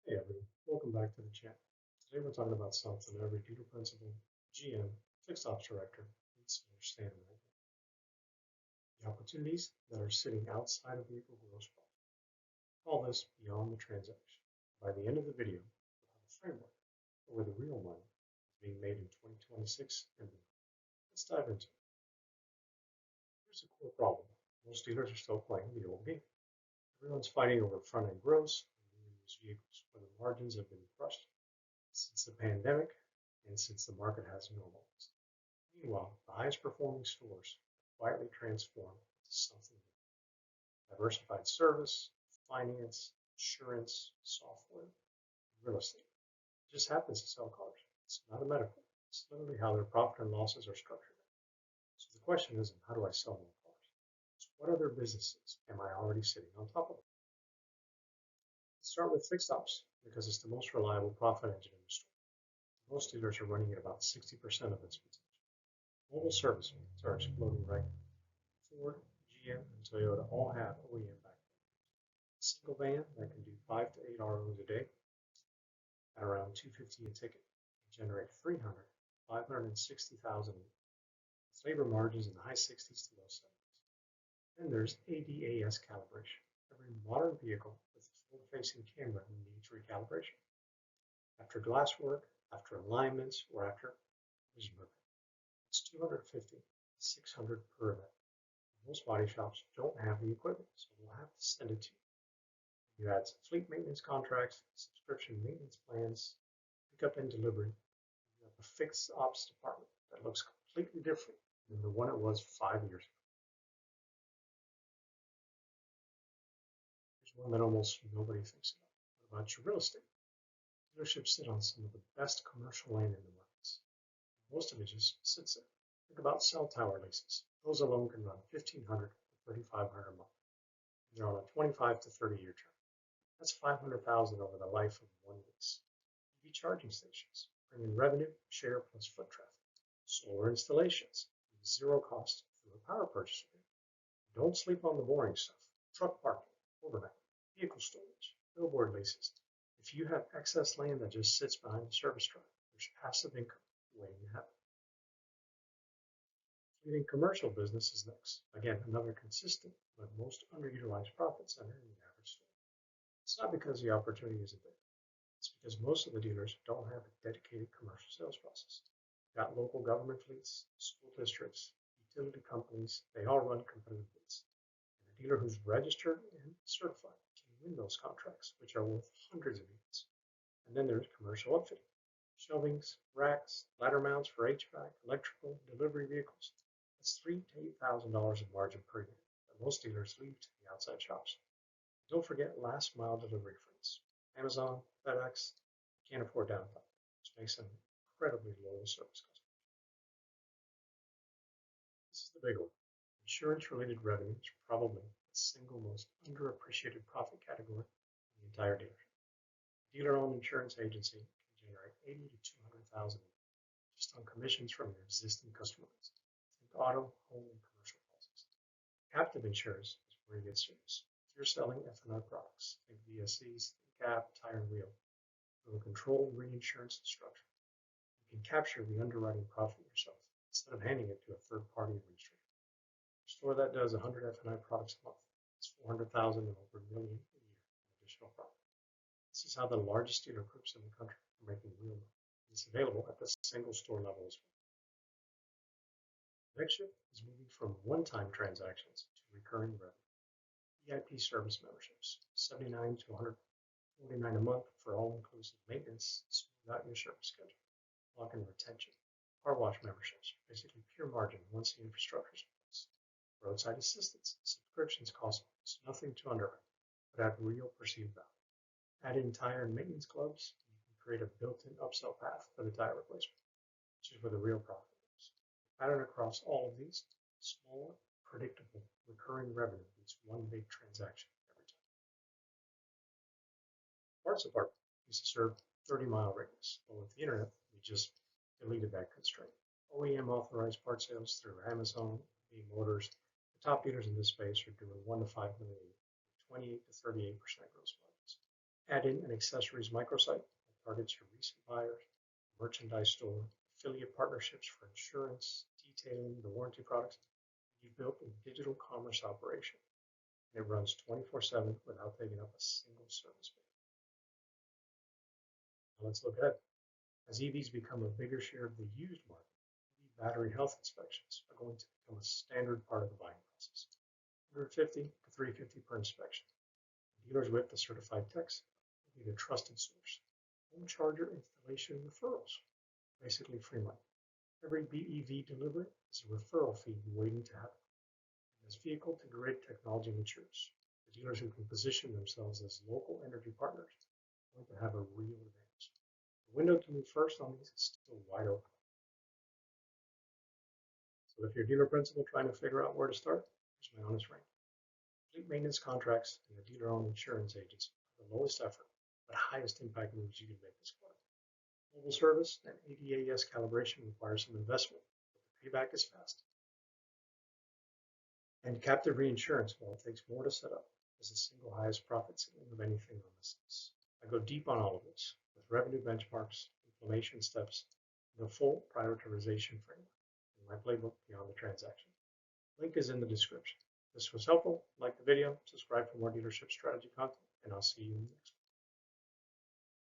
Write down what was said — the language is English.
Hey everyone, welcome back to the channel. Today we're talking about something every dealer principal, GM, fixed ops director needs to understand right now. The opportunities that are sitting outside of vehicle gross profit. Call this beyond the transaction. By the end of the video, we'll have a framework for where the real money is being made in 2026 and beyond. Let's dive into it. Here's a core problem. Most dealers are still playing the old game. Everyone's fighting over front-end gross and used vehicles where the margins have been crushed since the pandemic and since the market has normalized. Meanwhile, the highest performing stores have quietly transformed into something new. Diversified service, finance, insurance, software, and real estate. It just happens to sell cars. It's not a metaphor. It's literally how their profit and losses are structured. So the question isn't how do I sell more cars? It's what other businesses am I already sitting on top of? Let's start with fixed ops because it's the most reliable profit engine in the store. Most dealers are running at about 60% of its potential. Mobile service units are exploding right now. Ford, GM, and Toyota all have OEM backed. A single van that can do 5 to 8 ROs a day at around $250 a ticket can generate 300, 560,000 with labor margins in the high 60s to low 70s. Then there's ADAS calibration. Every modern vehicle with a forward-facing camera needs recalibration. After glass work, after alignments, or after collision repair. It's 250 to 600 per event. Most body shops don't have the equipment, so we'll have to send it to you. You add some fleet maintenance contracts, subscription maintenance plans, pickup and delivery. You have a fixed ops department that looks completely different than the one it was 5 years ago. Here's one that almost nobody thinks about. What about your real estate? Dealerships sit on some of the best commercial land in the markets. Most of it just sits there. Think about cell tower leases. Those alone can run $1,500 to $3,500 a month. They're on a 25 to 30-year term. That's $500,000 over the life of one lease. EV charging stations bring in revenue, share plus foot traffic. Solar installations, zero cost through a power purchase agreement. Don't sleep on the boring stuff. Truck parking, overnight, vehicle storage, billboard leases. If you have excess land that just sits behind the service drive, there's passive income waiting to happen. Fleet and commercial business is next. Again, another consistent but most underutilized profit center in the average store. It's not because the opportunity isn't there. It's because most of the dealers don't have a dedicated commercial sales process. You've got local government fleets, school districts, utility companies, they all run competitive bids. And a dealer who's registered and certified can win those contracts, which are worth hundreds of units. And then there's commercial upfitting, shelvings, racks, ladder mounts for HVAC, electrical, delivery vehicles. That's $3,000 to $8,000 of margin per unit that most dealers leave to the outside shops. Don't forget last mile delivery fleets. Amazon, FedEx can't afford downtime, which makes them incredibly loyal service customers. This is the big one. Insurance related revenue is probably the single most underappreciated profit category in the entire dealership. A dealer owned insurance agency can generate 80 to 200,000 just on commissions from your existing customer base. Think auto, home, and commercial policies. Captive insurance is where you get serious. If you're selling F&I products, think VSCs, think cap, tire, and wheel, with a controlled reinsurance structure, you can capture the underwriting profit yourself instead of handing it to a third-party administrator. A store that does 100 F&I products a month, it's 400,000 and over $1 million a year in additional profit. This is how the largest dealer groups in the country are making real money. It's available at the single store level as well. The next shift is moving from one-time transactions to recurring revenue. VIP service memberships, $79 to $149 a month for all-inclusive maintenance, smooth out your service schedule, lock-in retention. Car wash memberships, basically pure margin once the infrastructure is in place. Roadside assistance, subscriptions cost nothing to underwrite, but have real perceived value. Add in tire and maintenance clubs, you can create a built-in upsell path for the tire replacement, which is where the real profit is. The pattern across all of these, small, predictable, recurring revenue beats one big transaction every time. Parts department used to serve 30-mile radius, but with the internet, we just deleted that constraint. OEM authorized part sales through Amazon, B Motors. The top dealers in this space are doing 1 to 5 million, 28 to 38% gross margins. Add in an accessories microsite that targets your recent buyers, merchandise store, affiliate partnerships for insurance, detailing, the warranty products. You've built a digital commerce operation, and it runs 24/7 without taking up a single service bay. Now let's look ahead. As EVs become a bigger share of the used market, EV battery health inspections are going to become a standard part of the buying process. 150 to 350 per inspection. Dealers with the certified techs will be the trusted source. Home charger installation referrals, basically free money. Every BEV delivery is a referral fee waiting to happen. As vehicle to grid technology matures, the dealers who can position themselves as local energy partners are going to have a real advantage. The window to move first on these is still wide open. So if you're a dealer principal trying to figure out where to start, here's my honest ranking. Fleet maintenance contracts and the dealer-owned insurance agents are the lowest effort but highest impact moves you can make this quarter. Mobile service and ADAS calibration require some investment, but the payback is fast. And captive reinsurance, while it takes more to set up, is the single highest profit ceiling of anything on this list. I go deep on all of this, with revenue benchmarks, implementation steps, and a full prioritization framework in my playbook beyond the transaction. Link is in the description. If this was helpful, like the video, subscribe for more dealership strategy content, and I'll see you in the next one.